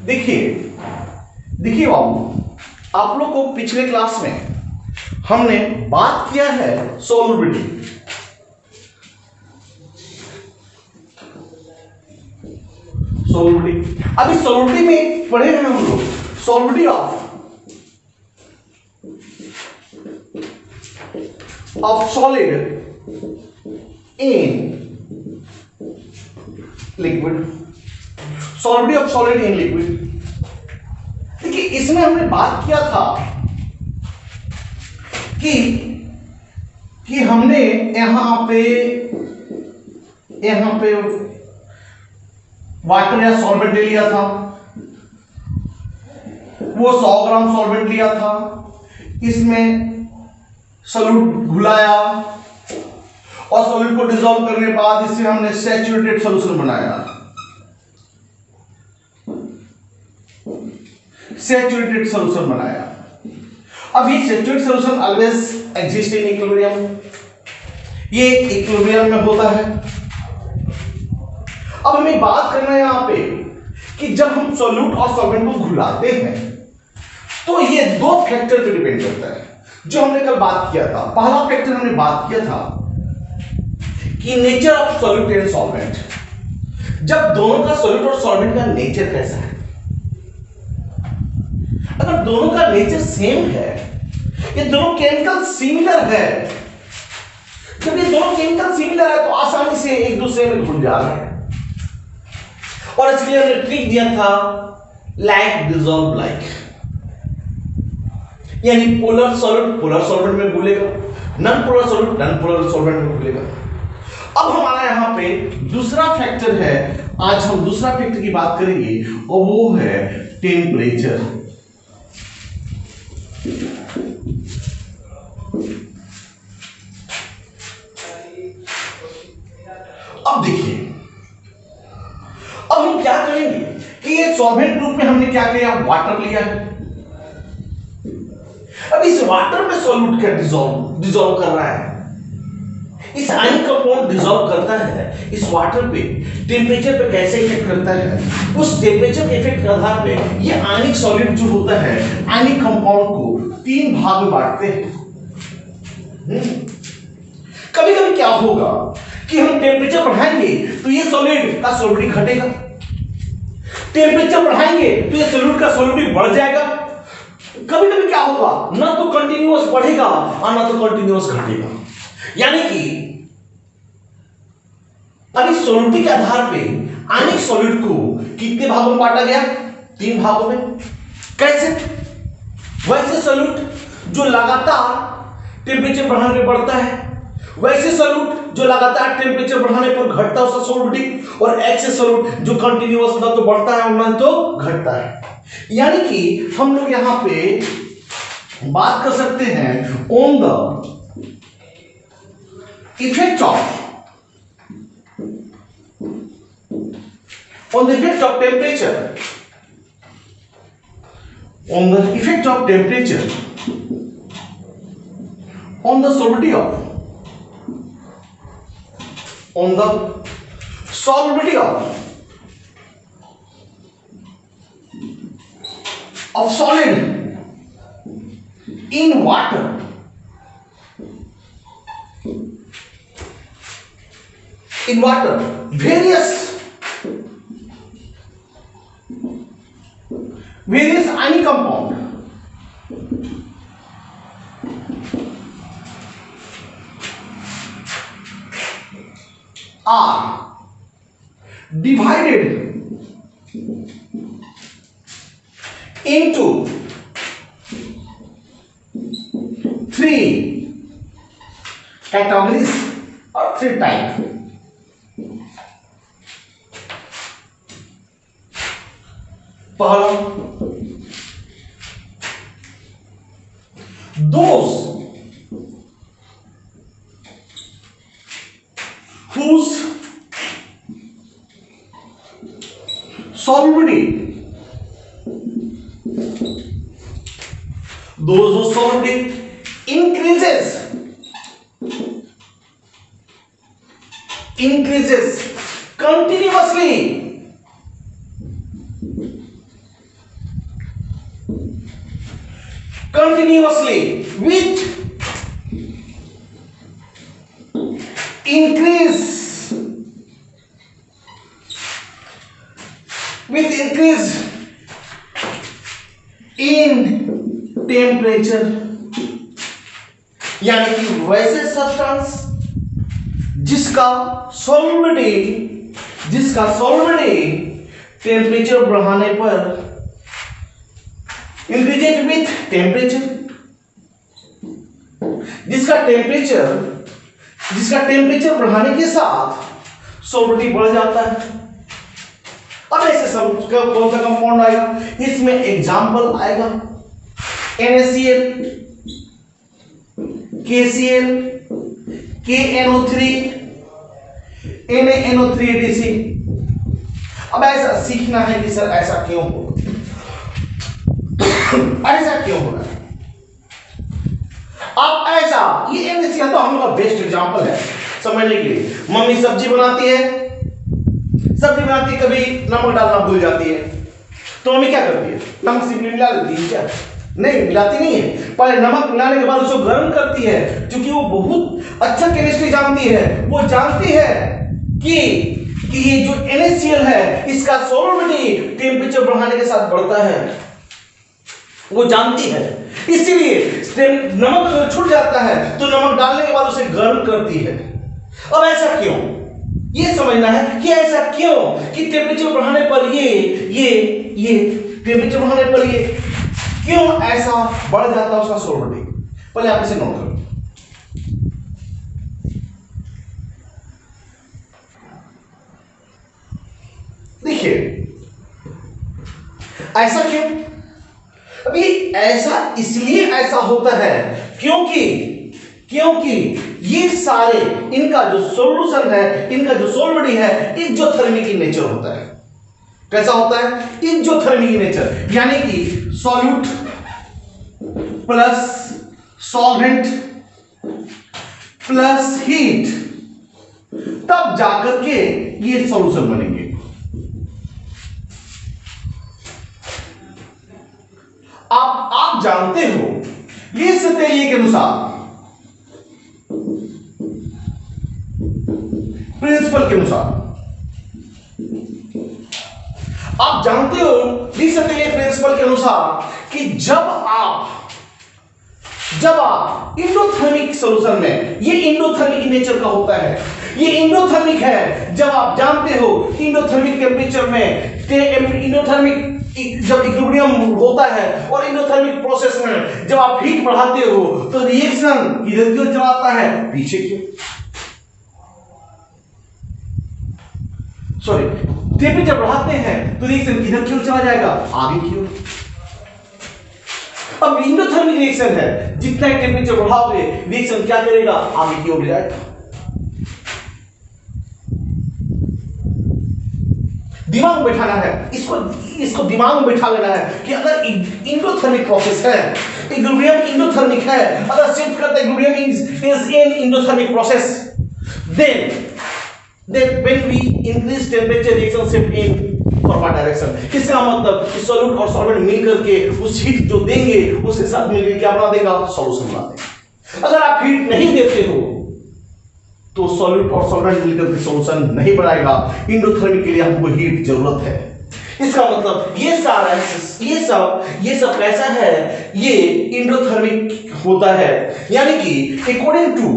देखिए देखिए बाबू, आप लोग को पिछले क्लास में हमने बात किया है सॉल्युबिलिटी। सॉल्युबिलिटी अभी सॉल्युबिलिटी में पढ़े हैं हम लोग solubility of solid in liquid. Solubility of solid in liquid. देखिए इसमें हमने बात किया था कि हमने यहां पे वाटर या सॉल्वेंट ले लिया था, वो 100 ग्राम सॉल्वेंट लिया था, इसमें सॉल्यूट घुलाया और सॉल्यूट को डिसॉल्व करने के बाद इससे हमने सैचुरेटेड सॉल्यूशन बनाया। सैचुरेटेड सॉल्यूशन बनाया। अब ये saturated solution always exist in equilibrium, ये इक्विलिब्रियम में होता है। अब हमें बात करना है यहां पे कि जब हम सॉल्यूट और सॉल्वेंट को घुलाते हैं तो ये दो फैक्टर पे डिपेंड करता है जो हमने कल बात किया था। पहला फैक्टर हमने बात किया था कि nature of solute and solvent, जब दोनों का सॉल्यूट और सॉल्वेंट का नेचर कैसा है। अगर दोनों का नेचर सेम है, ये दोनों केमिकल सिमिलर है, जब ये दोनों केमिकल सिमिलर है तो आसानी से एक दूसरे में घुल जा रहे हैं। और इसलिए हमने ट्रिक दिया था लाइक डिसॉल्व लाइक, यानी पोलर सॉल्वेंट पोलर सॉल्वेंट में घुलेगा, non polar solvent non polar solvent में घुलेगा। अब हमारा यहां पे दूसरा फैक्टर है, आज हम दूसरा फैक्टर की बात करेंगे और वो है टेम्परेचर। अब देखिए, अब हम क्या करेंगे कि ये सॉल्वेंट ग्रुप में हमने क्या किया, वाटर लिया है। अब इस वाटर में सॉल्यूट क्या डिसॉल्व कर रहा है, इस आयनिक कंपाउंड डिसॉल्व करता है इस वाटर पे। टेम्परेचर पे कैसे इफेक्ट करता है, उस टेम्परेचर के इफेक्ट के आधार पे ये आयनिक सॉलिड जो होता है आयनिक कंपाउंड को 3 भाग में बांटते हैं। कभी कभी क्या होगा कि हम टेम्परेचर बढ़ाएंगे तो ये सॉलिड का सॉलिडिटी घटेगा, टेम्परेचर बढ़ाएंगे तो ये सॉलिड का सॉलिडिटी बढ़ जाएगा। कभी कभी क्या होगा, ना तो कंटिन्यूअस बढ़ेगा और ना तो कंटिन्यूअस घटेगा। यानी कि अब इस सॉलिडिटी के आधार पे आयनिक सॉलिड को कितने भागों में बांटा गया, 3 भागों में। कैसे, वैसे सॉल्यूट जो लगातार टेम्परेचर बढ़ाने पे बढ़ता है, वैसे सॉल्यूट जो लगातार टेम्परेचर बढ़ाने पर घटता है उसका सॉल्युबिलिटी, और ऐसे सॉल्यूट जो कंटिन्यूअस ना तो बढ़ता है और ना तो घटता है। यानी कि हम लोग यहां पे बात कर सकते हैं on the effect of temperature, on the effect of temperature on the solubility of solid in water. In water, various ionic compound are divided into 3 categories or 3 types. पहला, those whose solubility increases continuously continuously with increase in temperature, यानी कि वैसे substance जिसका सॉल्वेंटी temperature बढ़ाने पर increases with temperature, जिसका temperature बढ़ाने के साथ सॉल्वेंटी बढ़ जाता है। अब ऐसे सब कौन सा कंपाउंड आएगा, इसमें एग्जांपल आएगा NaCl, KCl, KNO3, NaNO3 अब ऐसा सीखना है कि सर ऐसा क्यों हो ऐसा क्यों हो रहा है। अब ऐसा ये NaCl तो हम लोग का बेस्ट एग्जांपल है समझने के लिए। मम्मी सब्जी बनाती है, कभी नमक डालना भूल जाती है, तो मम्मी क्या करती है, नमक सिर्फ मिला देती है क्या? नहीं, मिलाती नहीं है। पहले नमक मिलाने के बाद उसको गर्म करती है, क्योंकि वो बहुत अच्छा केमिस्ट्री जानती है। वो जानती है कि ये जो NaCl है इसका सॉल्वेंटी टेम्परेचर बढ़ाने के साथ बढ़ता है, वो जानती है। इसीलिए नमक अगर छूट जाता है तो नमक डालने के बाद उसे गर्म करती है। अब ऐसा क्यों, ये समझना है कि ऐसा क्यों कि टेम्परेचर बढ़ाने पर ये टेम्परेचर बढ़ाने पर ये क्यों ऐसा बढ़ जाता है उसका सॉल्वेंटी। पहले आप इसे नोट करो। देखिए ऐसा क्यों, अभी ऐसा इसलिए ऐसा होता है क्योंकि ये सारे इनका जो सॉल्यूशन है, इनका जो सॉल्वेंटी है, एक्सोथर्मिक इन नेचर होता है। कैसा होता है? एक्सोथर्मिक इन नेचर, यानी कि solute plus solvent plus heat, तब जाकर के ये सॉल्यूशन बनेंगे। आप जानते हो लीस तेलिए के अनुसार, प्रिंसिपल के अनुसार, आप जानते हो लीस तेलिए प्रिंसिपल के अनुसार कि जब आप इंडोथर्मिक सॉल्यूशन में, ये इंडोथर्मिक नेचर का होता है, ये इंडोथर्मिक है। जब आप जानते हो इंडोथर्मिक टेम्परेचर में, जब इक्विलिब्रियम होता है और इंडोथर्मिक प्रोसेस में जब आप हीट बढ़ाते हो तो रिएक्शन इधर क्यों चलाता है, पीछे क्यों, सॉरी टेम्परेचर बढ़ाते हैं तो रिएक्शन इधर क्यों चला जाएगा, आगे क्यों। अब इंडोथर्मिक रिएक्शन है, जितना टेम्परेचर बढ़ाओगे रिएक्शन क्या करेगा, आगे की ओर जाएगा। दिमाग में बैठाना है, इसको दिमाग में बैठा लेना है कि अगर इंडोथर्मिक प्रोसेस है, इक्विलिब्रियम इंडोथर्मिक है, अगर शिफ्ट करते equilibrium is in endothermic process, then when we increase temperature reaction shift in forward direction. इसका मतलब कि सॉल्यूट और सॉल्वेंट मिलकर के उस हीट जो देंगे उसके साथ मिलकर क्या बना देगा, सॉल्यूशन बना देगा। अगर आप हीट नहीं देते हो तो सॉल्यूट और सॉल्वेंट मिलकर के सॉल्यूशन नहीं बनाएगा। इंडोथर्मिक के लिए हमको हीट जरूरत है। इसका मतलब ये सब कैसा है, ये इंडोथर्मिक होता है, यानी कि according to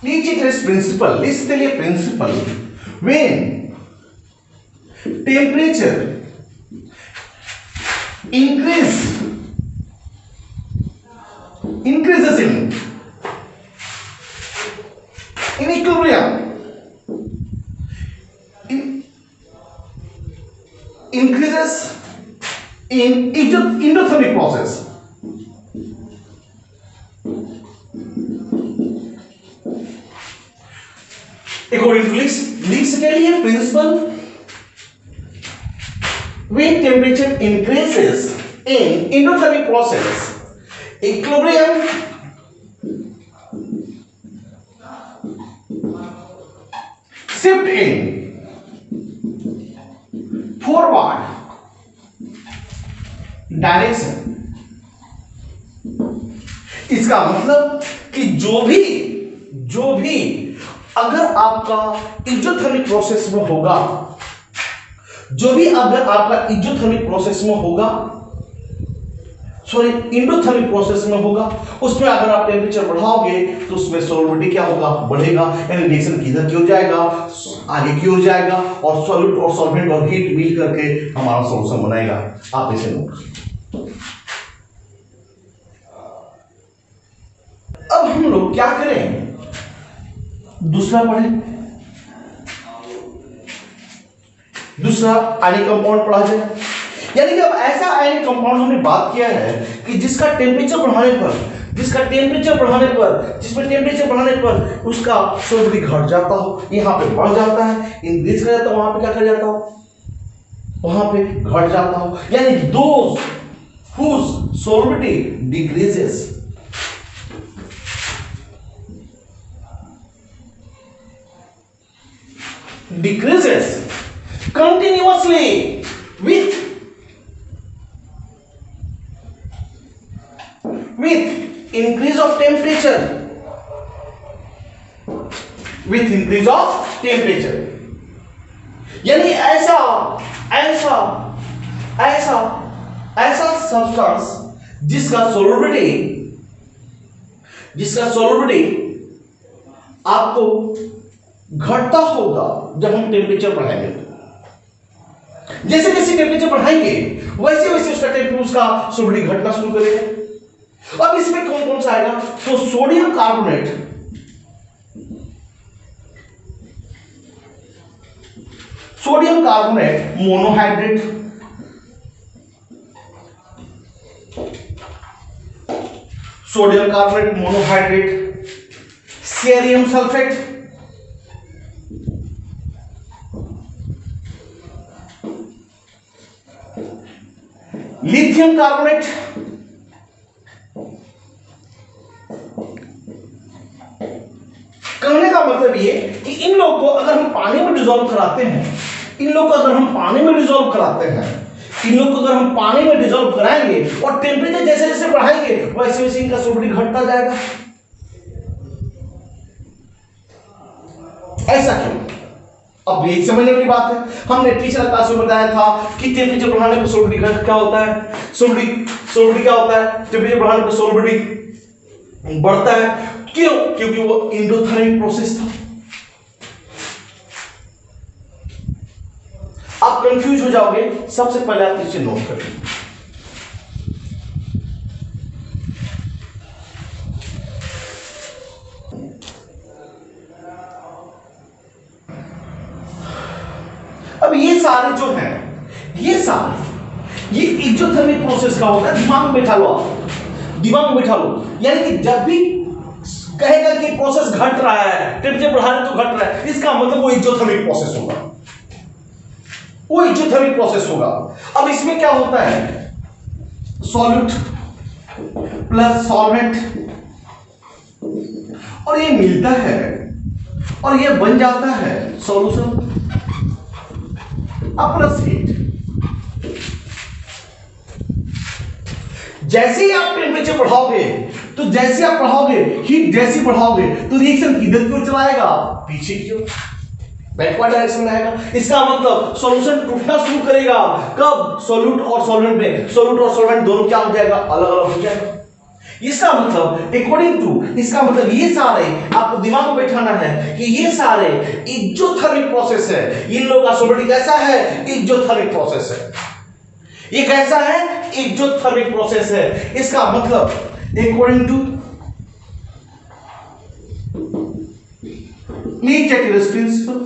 Lichtenstein's principle, when temperature increases in equilibrium, increases in endothermic process, according to Lichtenstein's principle, when temperature increases in endothermic process, equilibrium shift in forward direction. इसका मतलब कि जो भी अगर आपका एक्सोथर्मिक प्रोसेस में होगा, जो भी अगर आपका एक्सोथर्मिक प्रोसेस में होगा, सॉरी एंडोथर्मिक प्रोसेस में होगा, उसमें अगर आप टेम्परेचर बढ़ाओगे तो उसमें सॉल्युबिलिटी क्या होगा, बढ़ेगा। यानी रिएक्शन किधर की हो जाएगा, आगे की हो जाएगा, और सॉल्यूट और सॉल्वेंट और हीट मिल करके हमारा सॉल्यूशन बनाएगा। आप इसे नोट। अब हम लोग क्या करें, दूसरा पढ़ें। दूसरा आयनिक कंपाउंड पढ़ा जाए। यानी कि अब ऐसा आयनिक कंपाउंड हमने बात किया है कि जिसका टेम्परेचर बढ़ाने पर, जिसमें टेम्परेचर बढ़ाने पर उसका सॉल्युबिलिटी घट जाता हो, यहां पे बढ़ जाता है, इंक्रीज कर जाता हो, वहां पे क्या कर जाता हो, वहां पे घट जाता हो। यानी those whose solubility decreases, continuously with increase of temperature, यानी ऐसा सब्सटेंस जिसका सॉल्युबिलिटी आपको घटता होगा जब हम टेम्परेचर बढ़ाएंगे। जैसे जैसे टेम्परेचर बढ़ाएंगे वैसे वैसे उसका सॉल्युबिलिटी घटना शुरू करेगा। अब इसमें कौन कौन सा आएगा, तो sodium carbonate, monohydrate, cerium sulphate, lithium carbonate, कहने का मतलब ये कि इन लोगों को अगर हम पानी में डिसॉल्व कराते हैं, इन लोगों को अगर हम पानी में डिसॉल्व कराएंगे और टेम्परेचर जैसे जैसे बढ़ाएंगे वैसे वैसे इनका सॉल्युबिलिटी घटता जाएगा। ऐसा क्यों? अब ये समझने की बात है। हमने पिछले क्लास में बताया था कि टेम्परेचर बढ़ाने पर सॉल्युबिलिटी क्या होता है, सॉल्युबिलिटी क्या होता है, टेम्परेचर बढ़ाने पर सॉल्युबिलिटी बढ़ता है। क्यों? क्योंकि वो एंडोथर्मिक प्रोसेस था। आप कंफ्यूज हो जाओगे, सबसे पहले आप इसे नोट करें। अब ये सारे जो हैं, ये एक्सोथर्मिक प्रोसेस का होता है। दिमाग में बैठा लो, यानी कि जब भी कहेगा कि प्रोसेस घट रहा है, टेम्परेचर बढ़ाने तो घट रहा है, इसका मतलब वो एक्सोथर्मिक प्रोसेस होगा। अब इसमें क्या होता है, सॉल्यूट प्लस सॉल्वेंट, और ये मिलता है और ये बन जाता है सॉल्यूशन। अब प्लस हीट, जैसे ही आप टेम्परेचर बढ़ाओगे तो हीट जैसे बढ़ाओगे तो रिएक्शन किधर की ओर चलाएगा, पीछे की ओर, बैकवर्ड डायरेक्शन में आएगा। इसका मतलब सॉल्यूशन टूटना शुरू करेगा कब, सॉल्यूट और सॉल्वेंट में। सॉल्यूट और सॉल्वेंट दोनों क्या हो जाएगा, अलग अलग हो जाएगा। इसका मतलब ये सारे आपको दिमाग में बैठाना है कि ये सारे एक्सोथर्मिक प्रोसेस है। इन लोगों का सॉल्युबिलिटी कैसा है, एक्सोथर्मिक प्रोसेस है। ये कैसा है, एक्सोथर्मिक प्रोसेस है। इसका मतलब according to Le Chatelier's principle,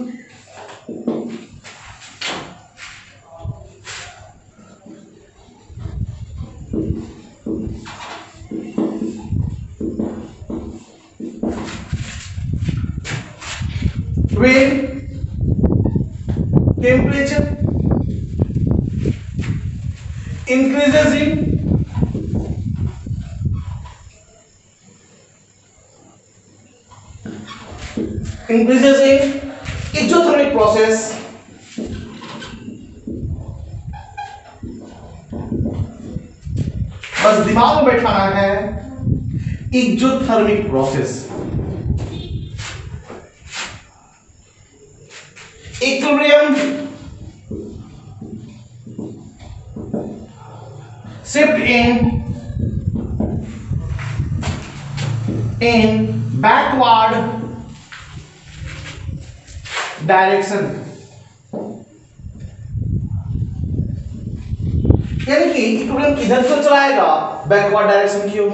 when temperature increases in exothermic process, दिमाग में बैठाना है, exothermic process, equilibrium shift in backward direction, यानी कि इक्विलिब्रियम किधर से चलाएगा, बैकवर्ड डायरेक्शन की ओर।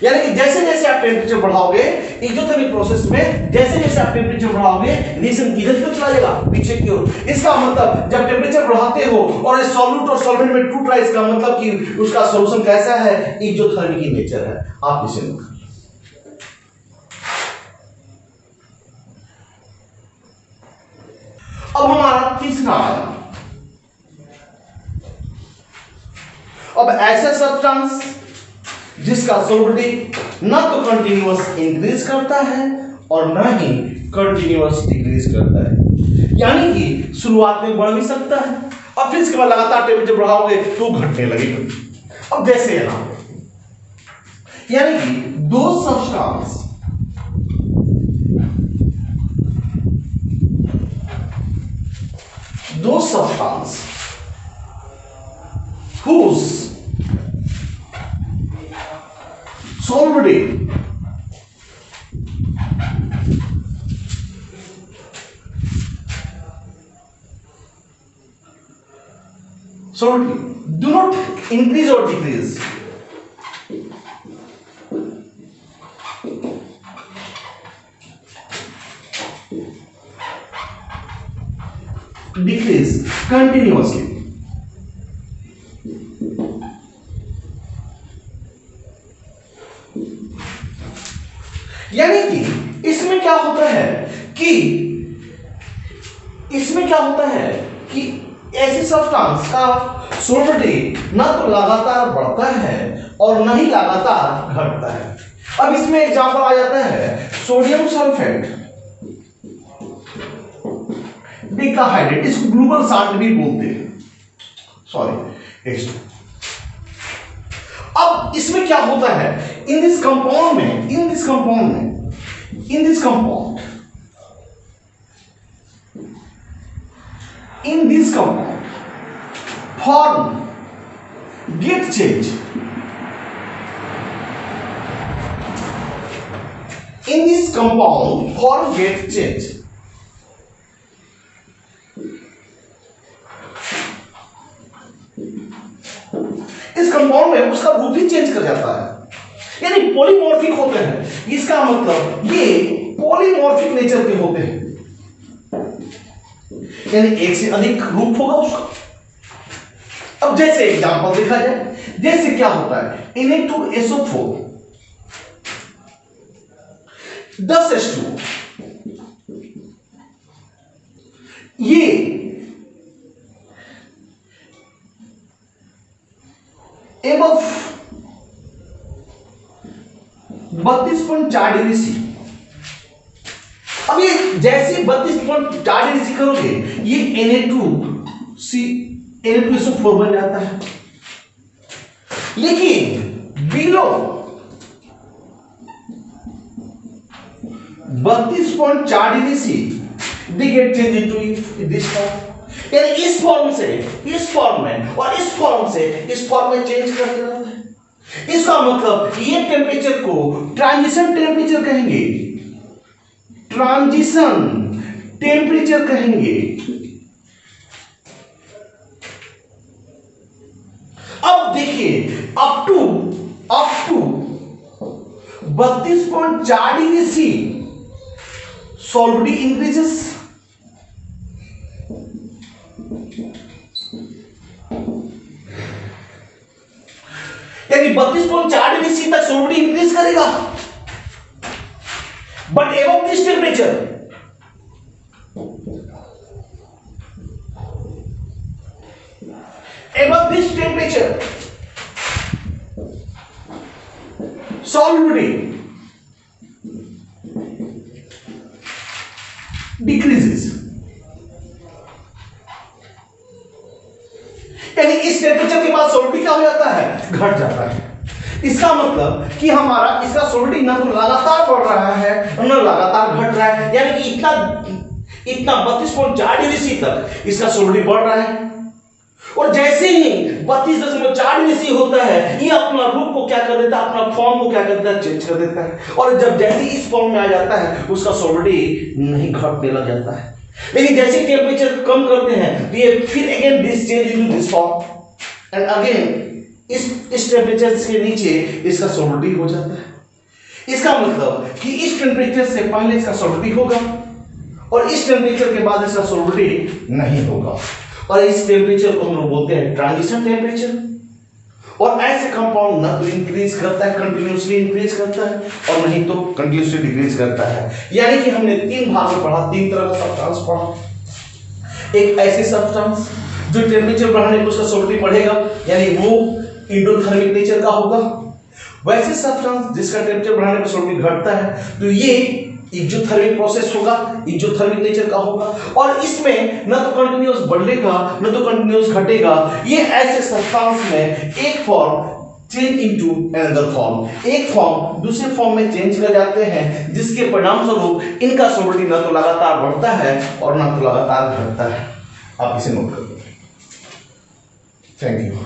यानी कि जैसे जैसे आप टेम्परेचर बढ़ाओगे एक्सोथर्मिक प्रोसेस में, जैसे जैसे आप टेम्परेचर बढ़ाओगे रिएक्शन किधर की ओर चला जाएगा, पीछे की ओर। इसका मतलब जब टेम्परेचर बढ़ाते हो और सॉल्यूट और सॉल्वेंट में टूट रहा है, इसका मतलब कि उसका सॉल्यूशन कैसा है, एक्सोथर्मिक की नेचर है। आप इसे लिखें। अब हमारा तीसरा आया, अब ऐसा सब्सटेंस जिसका सॉल्युबिलिटी ना तो कंटीन्यूअस इंक्रीज करता है और ना ही कंटीन्यूअस डिक्रीज करता है, यानी कि शुरुआत में बढ़ भी सकता है और फिर इसके बाद लगातार टेम्परेचर बढ़ाओगे तो घटने लगेगा। अब जैसे यहां यानी कि दो substance whose solubility do not increase or decrease, decrease continuously, यानी कि इसमें क्या होता है कि ऐसे सब्सटेंस का सॉल्युबिलिटी ना तो लगातार बढ़ता है और ना ही लगातार घटता है। अब इसमें एग्जांपल आ जाता है सोडियम सल्फेट डिकाहाइड्रेट, इसको ग्लूकोज साल्ट भी बोलते हैं, सॉरी। अब इसमें क्या होता है, in this compound form get change, in this compound form get change, इस कंपाउंड में उसका रूप ही चेंज कर जाता है, यानी पॉलीमॉर्फिक होते हैं। इसका मतलब ये पॉलीमॉर्फिक नेचर के होते हैं, यानी एक से अधिक रूप होगा उसका। अब जैसे एग्जांपल देखा जाए, जैसे क्या होता है Na2SO4 10H2, ये एबव 32.4 डिग्री सी। अब ये जैसे 32.4 डिग्री सी करोगे ये Na2SO4 बन जाता है, लेकिन below 32.4 degree C they get changed into this form, यानी इस फॉर्म से इस फॉर्म में और इस फॉर्म से इस फॉर्म में चेंज करते रहते हैं। इसका मतलब ये टेम्परेचर को ट्रांजिशन टेम्परेचर कहेंगे, ट्रांजिशन टेम्परेचर कहेंगे। अब देखिए up to 32.4 degree C solubility increases, यानी 32.4 डिग्री सी तक सॉल्युबिलिटी इंक्रीज करेगा, but above this temperature solubility decreases, यानी इस टेम्परेचर के बाद सॉल्युबिलिटी क्या हो जाता है, घट जाता है। इसका मतलब कि हमारा इसका सॉलिडिटी ना तो लगातार बढ़ रहा है और ना लगातार घट रहा है, यानी कि इतना 32.4 डिग्री सी तक इसका सॉलिडिटी बढ़ रहा है। और जैसे ही 32.4 डिग्री सी होता है, ये अपना रूप को क्या कर देता है, अपना फॉर्म को क्या कर देता है, चेंज कर देता है। और जब जैसे ही इस फॉर्म में आ जाता है, उसका सॉलिडिटी नहीं घटने लग जाता है। लेकिन जैसे टेम्परेचर कम करते हैं तो ये फिर again this change into this form and again इस टेम्परेचर के नीचे इसका सॉलिडिटी हो जाता है। इसका मतलब कि इस टेम्परेचर से पहले इसका सॉलिडिटी होगा और इस टेम्परेचर के बाद इसका सॉलिडिटी नहीं होगा, और इस टेम्परेचर को हम लोग बोलते हैं ट्रांजिशन टेम्परेचर। और ऐसे कंपाउंड ना तो इंक्रीज करता है, कंटिन्यूअसली इंक्रीज करता है, और नहीं तो कंटिन्यूअसली डिक्रीज करता है। यानी कि हमने 3 भाग में पढ़ा, 3 तरह का सब्सटेंस पढ़ा। एक ऐसे सब्सटेंस जो टेम्परेचर बढ़ाने पर उसका सॉलिडिटी बढ़ेगा, यानी वो एंडोथर्मिक नेचर का होगा। वैसे सब्सटेंस जिसका टेम्परेचर बढ़ाने पर सॉलिडिटी घटता है तो ये एक्सोथर्मिक प्रोसेस होगा, एक्सोथर्मिक नेचर का होगा। और इसमें न तो कंटिन्यूअस बढ़ेगा न तो कंटिन्यूअस घटेगा। ये ऐसे सब्सटेंस में एक form change into another form, एक फॉर्म दूसरे फॉर्म में चेंज कर जाते हैं, जिसके परिणाम स्वरूप इनका सॉलिडिटी न तो लगातार बढ़ता है और न तो लगातार घटता है। आप इसे नोट कर लो। Thank you.